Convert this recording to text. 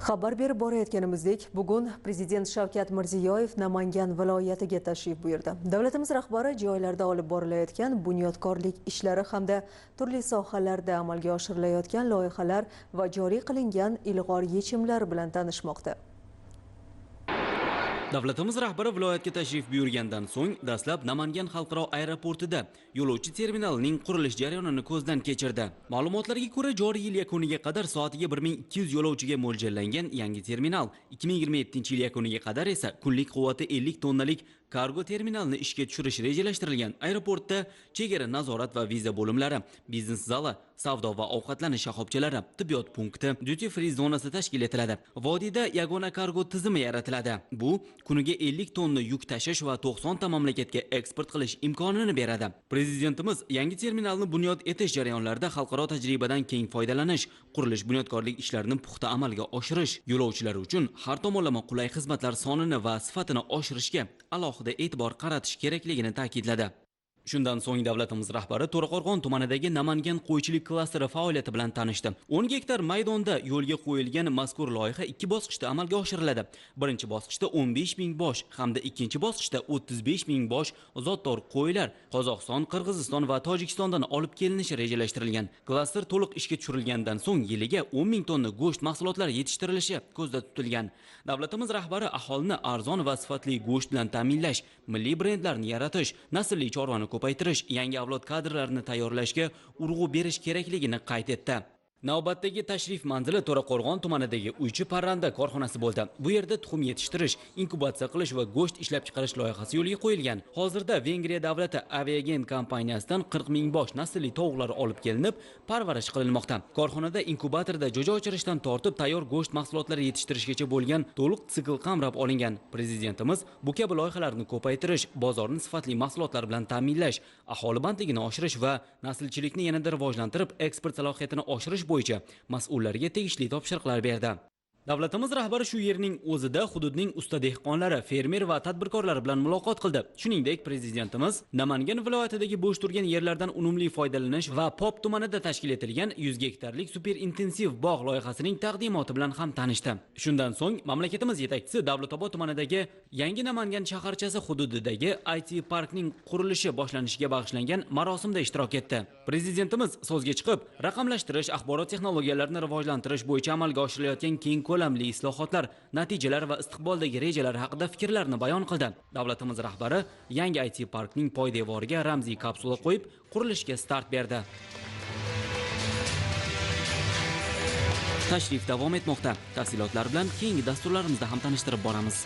Xabar berib borayotganimizdek, bugun Prezident Shavkat Mirziyoyev Namangan viloyatiga tashrif buyurdi. Davlatimiz rahbari joylarda olib borilayotgan bunyodkorlik ishlari hamda turli sohalarda amalga oshirilayotgan loyihalar va joriy qilingan ilg'or yechimlar bilan tanishmoqda. Davlatimiz rahbari viloyatga tashrif buyurgandan so'ng dastlab Namangan xalqaro aeroportida yo'lovchi terminalining qurilish jarayonini ko'zdan kechirdi. Ma'lumotlarga ko'ra, joriy yil yakuniga qadar soatiga 1200 yo'lovchiga mo'ljallangan yangi terminal, 2027-yil yakuniga qadar esa kunlik quvvati 50 tonnalik kargo terminalni ishga tushirish rejalashtirilgan. Aeroportda chegara nazorat va viza bo'limlari, biznes zali, savdo va ovqatlanish shoxobchalari, tibbiyot punkti, duty free zonasi tashkil etiladi. Vodiyda yagona kargo tizimi yaratiladi. Bu kuniga 50 tonna yuk tashish va 90 ta mamlakatga eksport qilish imkonini beradi. Prezidentimiz yangi terminalni bunyod etish jarayonlarida xalqaro tajribadan keng foydalanish, qurilish bunyodkorlik ishlarini puxta amalga oshirish, yo'lovchilar uchun har tomonlama qulay xizmatlar sonini va sifatini oshirishga alohida e'tibor qaratish kerakligini ta'kidladi. Shundan so'ng davlatimiz rahbari To'raqo'rg'on tumanidagi Namangan qo'ychilik klasteri faoliyati bilan tanishdi. 10 gektar maydonda yo'lga qo'yilgan mazkur loyiha 2 bosqichda amalga oshiriladi. Birinchi bosqichda 15 ming bosh hamda ikkinchi bosqichda 35 ming bosh zotdor qo'ylar Qozog'iston, Qirg'iziston va Tojikistondan olib kelinishi rejalashtirilgan. Klaster to'liq ishga tushirilgandan so'ng yiliga 10 ming tonna go'sht mahsulotlari yetishtirilishi ko'zda tutilgan. Davlatimiz rahbari aholini arzon va sifatli go'sht bilan ta'minlash, milliy brendlarni yaratish, naslli chorvani ko'paytirish, yangi avlod kadrlarini tayyorlashga urg'u berish kerakligini qayd etdi. Navbatdagi tashrif manzili To'raqo'rg'on tumanidagi Uychi parranda korxonasi bo'ldi. Bu yerda tuxum yetishtirish, inkubatsiya qilish va go'sht ishlab chiqarish loyihasi yo'lga qo'yilgan. Hozirda Vengriya davlati Aviagen kompaniyasidan 40 ming bosh naslli tovuqlar olib kelinib, parvarish qilinmoqda. Korxonada inkubatorda jo'ja ochirishdan tortib tayyor go'sht mahsulotlari yetishtirishgacha bo'lgan to'liq sikl qamrab olingan. Prezidentimiz bu kabi loyihalarni ko'paytirish, bozorni sifatli mahsulotlar bilan ta'minlash, aholi bandligini oshirish va naslchilikni yanada rivojlantirib, eksport salohiyatini oshirish bo'yicha mas'ullarga tegishli topshiriqlar berdi. Davlatimiz rahbari shu yerning o'zida hududning usta dehqonlari, fermer va tadbirkorlar bilan muloqot qildi. Shuningdek, prezidentimiz Namangan viloyatidagi bo'sh turgan yerlardan unumli foydalanish va Pop tumanida tashkil etilgan 100 gektarlik super intensiv bog' loyihasining taqdimoti bilan ham tanishdi. Shundan so'ng mamlakatimiz yetakchisi Davlatobod tumanidagi yangi Namangan shaharchasi hududidagi IT parkning qurilishi boshlanishiga bag'ishlangan marosimda ishtirok etdi. Prezidentimiz so'zga chiqib, raqamlashtirish, axborot texnologiyalarini rivojlantirish bo'yicha amalga oshirilayotgan keng ko'lamli islohotlar, natijalar va istiqboldagi rejalar haqida fikrlarini bayon qildi. Davlatimiz rahbari yangi IT parkning poydevoriga ramziy kapsula qo'yib, qurilishga start berdi. Tashrif davom etmoqda. Tafsilotlar bilan keyingi dasturlarimizda ham tanishtirib boramiz.